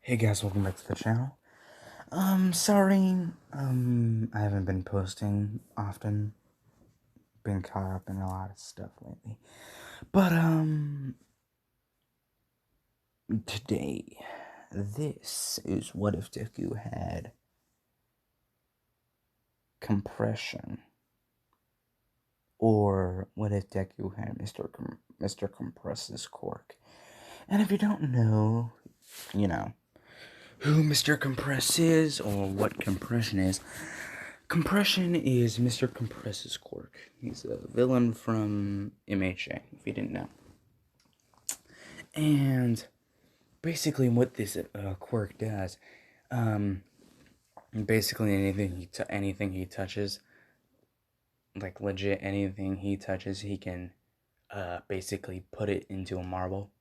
Hey guys, welcome back to the channel. Sorry, I haven't been posting often. Been caught up in a lot of stuff lately. But, today, this is what if Deku had compression. Or what if Deku had Mr. Compress's Quirk. And if you don't know, who Mr. Compress is or what compression is, compression is Mr. Compress's Quirk. He's a villain from MHA, if you didn't know. And basically what this Quirk does, basically anything he touches, like legit anything he touches, he can basically put it into a marble.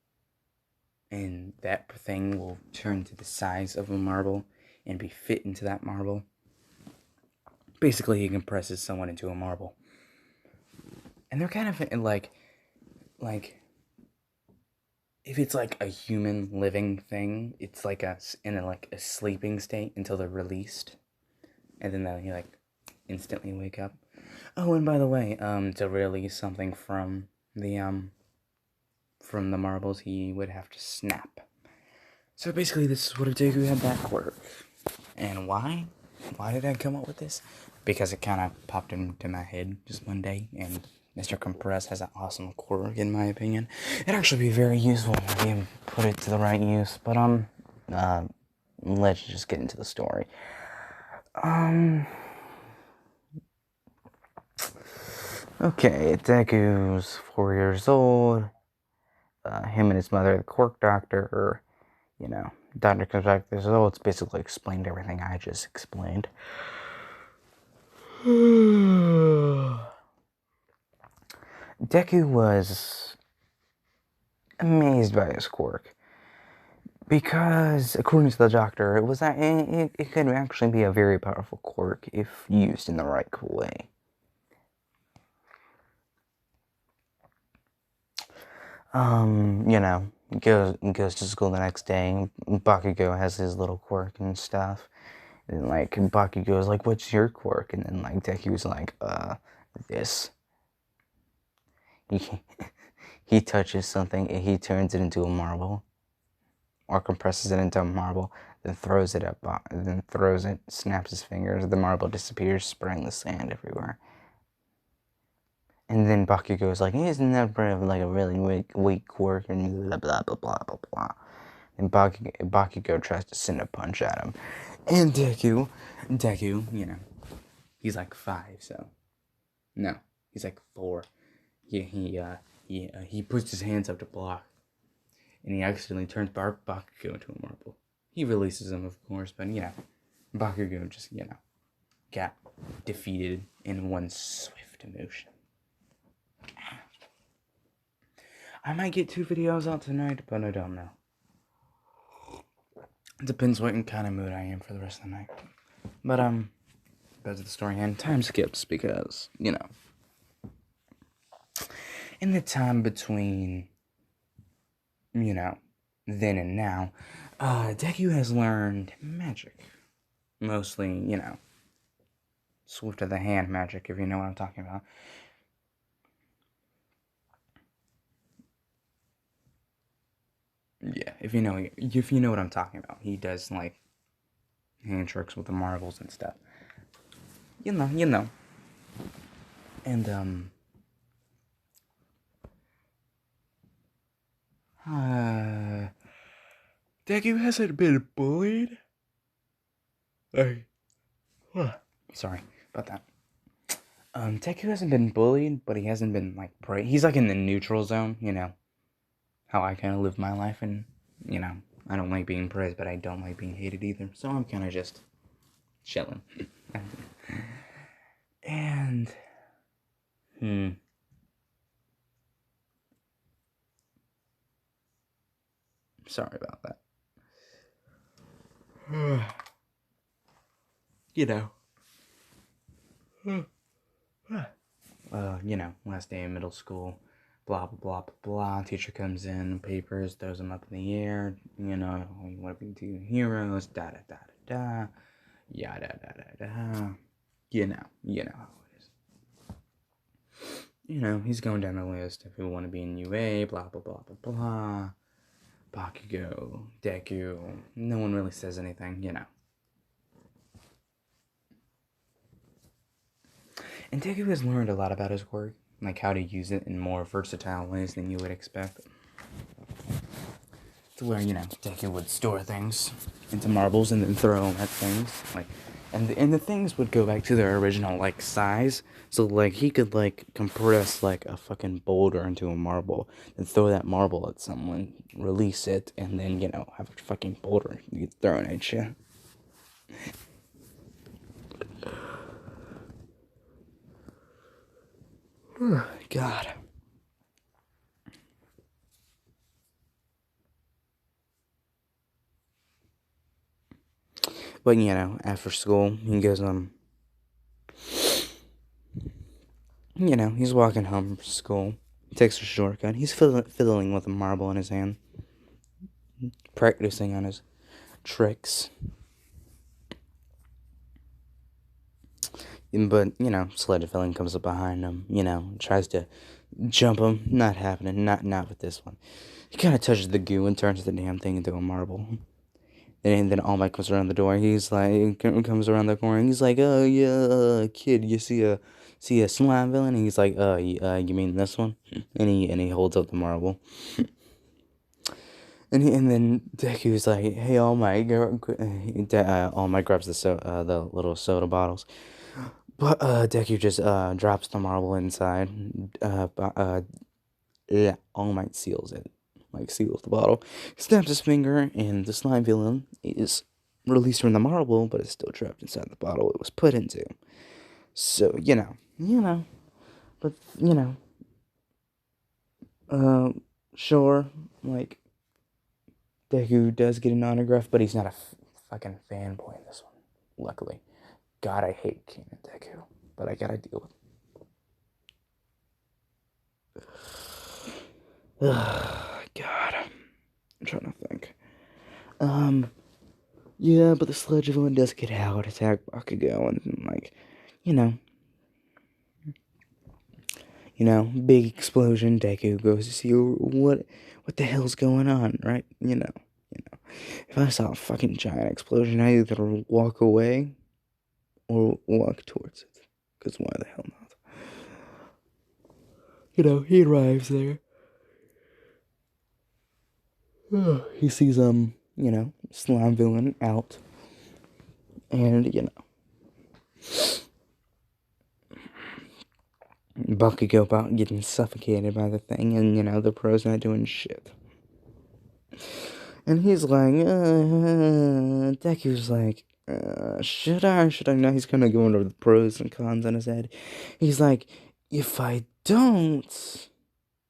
And that thing will turn to the size of a marble and be fit into that marble. Basically, he compresses someone into a marble. And they're kind of like, if it's like a human living thing, it's like in a sleeping state until they're released. And then they instantly wake up. Oh, and by the way, to release something from the marbles, he would have to snap. So basically, this is what if Deku had that Quirk. And why? Why did I come up with this? Because it kind of popped into my head just one day, and Mr. Compress has an awesome Quirk, in my opinion. It'd actually be very useful if you put it to the right use. But let's just get into the story. Okay, Deku's 4 years old. Him and his mother, the Quirk doctor, doctor comes back and says, oh, it's basically explained everything I just explained. Deku was amazed by his Quirk because, according to the doctor, it could actually be a very powerful Quirk if used in the right way. Goes to school the next day. Bakugou has his little Quirk and stuff. And Bakugou's like, what's your Quirk? And then Deku's like, this. He touches something and he turns it into a marble. Or compresses it into a marble, then throws it up, snaps his fingers, the marble disappears, spraying the sand everywhere. And then Bakugou is like, isn't that a really weak Quirk, and blah blah blah blah blah blah. And Bakugou tries to send a punch at him. And Deku, he's like 5, so no, he's like 4. He puts his hands up to block, and he accidentally turns Bakugou into a marble. He releases him, of course, but Bakugou just got defeated in one swift motion. I might get 2 videos out tonight, but I don't know. It depends what kind of mood I am for the rest of the night. But back to the story, and time skips because in the time between then and now, Deku has learned magic. Mostly, swift of the hand magic, if you know what I'm talking about. Yeah, if you know what I'm talking about. He does hand tricks with the marbles and stuff. You know. And Deku hasn't been bullied. Sorry about that. Deku hasn't been bullied, but he hasn't been praised. He's in the neutral zone, how I kind of live my life, and I don't like being praised, but I don't like being hated either. So I'm kind of just chilling. And sorry about that. Last day of middle school, blah, blah, blah, blah, blah. Teacher comes in, papers, throws them up in the air. You know, what do we do? Heroes, da, da, da, da, da. Yada, da, da, da. You know how it is. You know, he's going down the list of who want to be in UA, blah, blah, blah, blah, blah. Bakugou, deku. No one really says anything, you know. And deku has learned a lot about his quirk, like how to use it in more versatile ways than you would expect. To where, you know, deku would store things into marbles and then throw them at things, like, and the things would go back to their original, like, size. So, like, he could, like, compress, like, a fucking boulder into a marble and throw that marble at someone, release it, and then, you know, have a fucking boulder get thrown at you. God. But, you know, after school, he goes, you know, he's walking home from school, takes a shortcut, he's fiddling with a marble in his hand, practicing on his tricks. But, you know, Sludge comes up behind him, you know, tries to jump him. Not happening, not with this one. He kind of touches the goo and turns the damn thing into a marble. And then All Might comes around the door. He's like, comes around the corner. And he's like, oh yeah, kid, you see a slime villain? And he's like, you mean this one? And he holds up the marble. And then Deku's like, hey, All Might, All Might grabs the little soda bottles. But Deku just drops the marble inside. Yeah, All Might seals it. Like, seals the bottle. He snaps his finger, and the slime villain is released from the marble, but it's still trapped inside the bottle it was put into. So, you know. But, you know. Sure, like, Deku does get an autograph, but he's not a fucking fanboy in this one. Luckily. God, I hate King and Deku, but I gotta deal with it. God. I'm trying to think. Yeah, but the Sludge villain does get out, attack Bakugou, and, like, you know, big explosion, Deku goes to see what the hell's going on, right? You know. If I saw a fucking giant explosion, I'd either walk away or walk towards it. Because why the hell not? You know, he arrives there. He sees, you know, slime villain out. And, you know, Bakugou about getting suffocated by the thing, and, you know, the pro's not doing shit. And he's like, Deku's like, should I? Now he's kind of going over the pros and cons on his head. He's like, if I don't,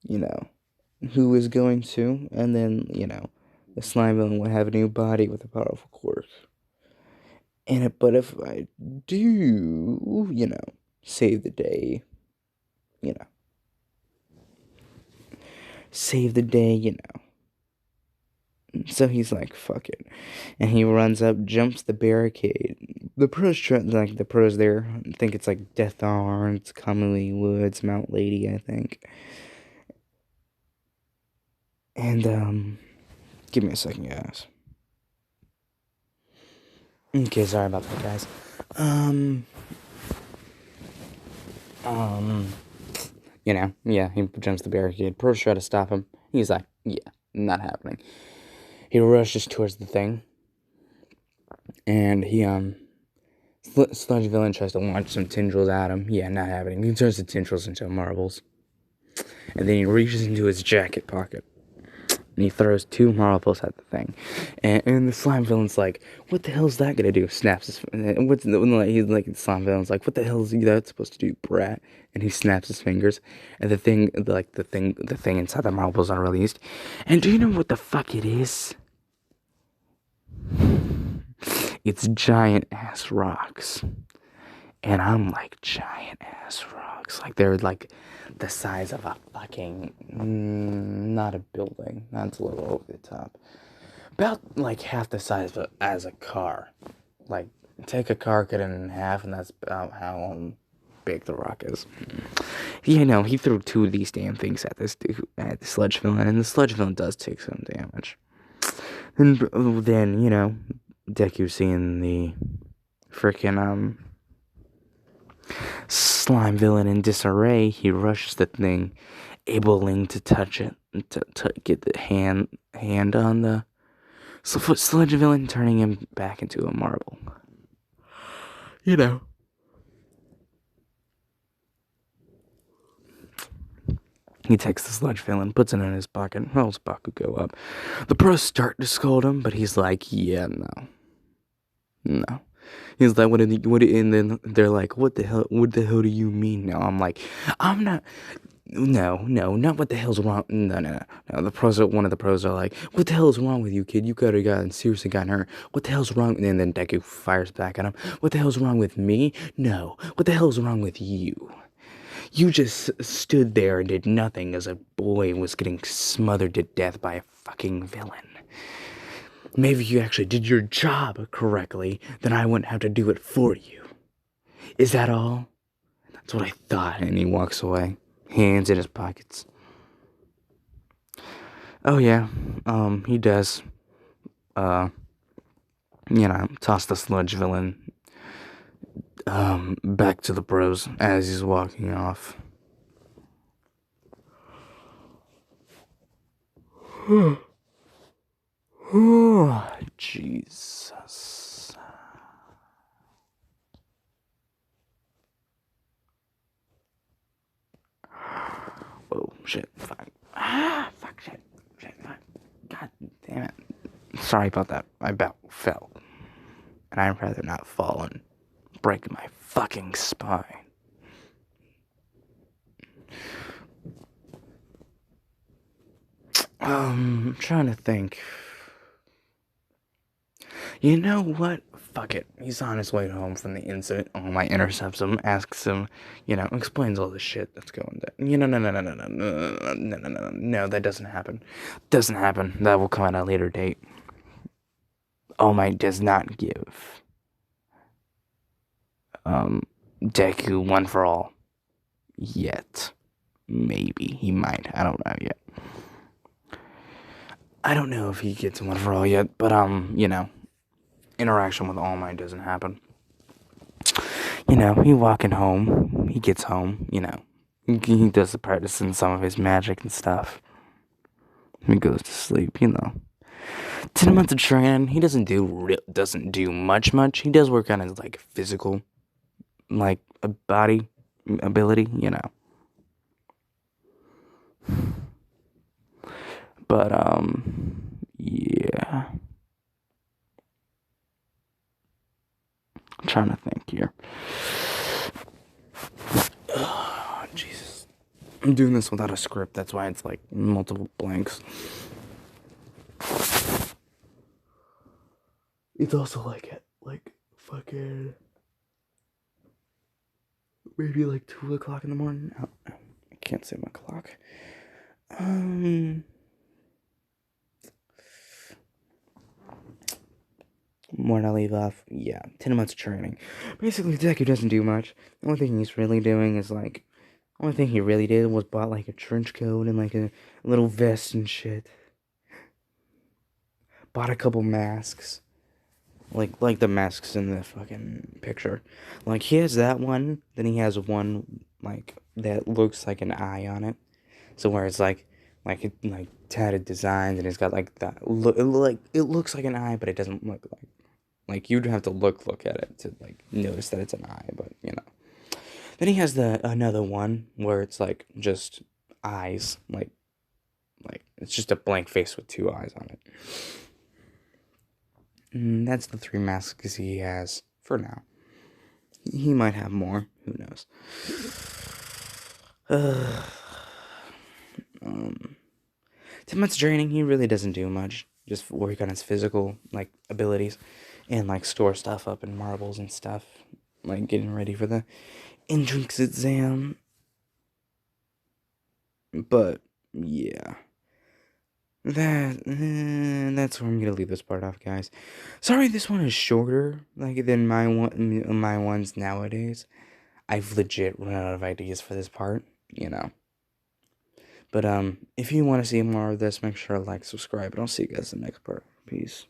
you know, who is going to? And then, you know, the slime villain will have a new body with a powerful quirk. But if I do, you know, save the day, you know. Save the day, you know. So he's like, fuck it. And he runs up, jumps the barricade. The pros there think it's like Death Arms, Commonly Woods, Mount Lady, I think. And, give me a second, guys. Okay, sorry about that, guys. You know, yeah, he jumps the barricade. Pros try to stop him. He's like, yeah, not happening. He rushes towards the thing. And he, Sludge villain tries to launch some tendrils at him. Yeah, not happening. He turns the tendrils into marbles. And then he reaches into his jacket pocket. And he throws 2 marbles at the thing. And the slime villain's like, what the hell is that gonna do? Snaps his... He's like, the slime villain's like, what the hell is that supposed to do, brat? And he snaps his fingers. And the thing inside the marbles are released. And do you know what the fuck it is? It's giant ass rocks. And I'm like, giant ass rocks. blocks. Like they're like the size of a fucking not a building. That's a little over the top. About like half the size of as a car. Like take a car, cut it in half, and that's about how big the rock is. You know, he threw 2 of these damn things at this dude, at the sludge villain, and the sludge villain does take some damage. And then, you know, Deku seeing the freaking slime villain in disarray, he rushes the thing, abling to touch it, to get the hand on the sludge villain, turning him back into a marble. You know. He takes the sludge villain, puts it in his pocket, rolls Bakugou up. The pros start to scold him, but he's like, yeah, no. He's like, and then they're like, what the hell do you mean? No, I'm like, I'm not, no, not what the hell's wrong, no. The pros, one of the pros are like, what the hell is wrong with you, kid? You could have seriously gotten hurt. What the hell's wrong? And then Deku fires back at him. What the hell's wrong with me? No. What the hell's wrong with you? You just stood there and did nothing as a boy was getting smothered to death by a fucking villain. Maybe if you actually did your job correctly, then I wouldn't have to do it for you. Is that all? That's what I thought. And he walks away, hands in his pockets. Oh yeah, he does, toss the sludge villain back to the bros as he's walking off. Oh, Jesus. Oh, shit. Fuck. Fuck, shit. Fuck. God damn it. Sorry about that. I about fell. And I'd rather not fall and break my fucking spine. I'm trying to think. You know what? Fuck it. He's on his way home from the incident. All Might intercepts him, asks him, explains all the shit that's going down. No, that doesn't happen. Doesn't happen. That will come at a later date. All Might does not give Deku one for all yet. Maybe he might. I don't know yet. I don't know if he gets one for all yet, but interaction with All Might doesn't happen. He walking home. He gets home. He does the practice in some of his magic and stuff. He goes to sleep. 10 months of training. He doesn't do much. He does work on his physical, a body ability. But yeah. I'm trying to think here. Oh, Jesus. I'm doing this without a script. That's why it's multiple blanks. It's also fucking maybe 2 o'clock in the morning. Oh, I can't see my clock. When I leave off, 10 months of training. Basically, Deku doesn't do much. The only thing he's really doing is only thing he really did was bought a trench coat and a little vest and shit. Bought a couple masks. Like the masks in the fucking picture. He has that one, then he has one that looks like an eye on it. So where it's tatted designs and it's got that look, it looks like an eye, but it doesn't look like you'd have to look at it to notice that it's an eye, but Then he has another one where it's just eyes, it's just a blank face with 2 eyes on it. And that's the 3 masks he has for now. He might have more. Who knows? 10 months of training, he really doesn't do much. Just work on his physical, abilities. And, store stuff up in marbles and stuff. Getting ready for the entrance exam. But yeah, that's where I'm gonna leave this part off, guys. Sorry, this one is shorter than my ones nowadays. I've legit run out of ideas for this part. But if you want to see more of this, make sure to like, subscribe, and I'll see you guys in the next part. Peace.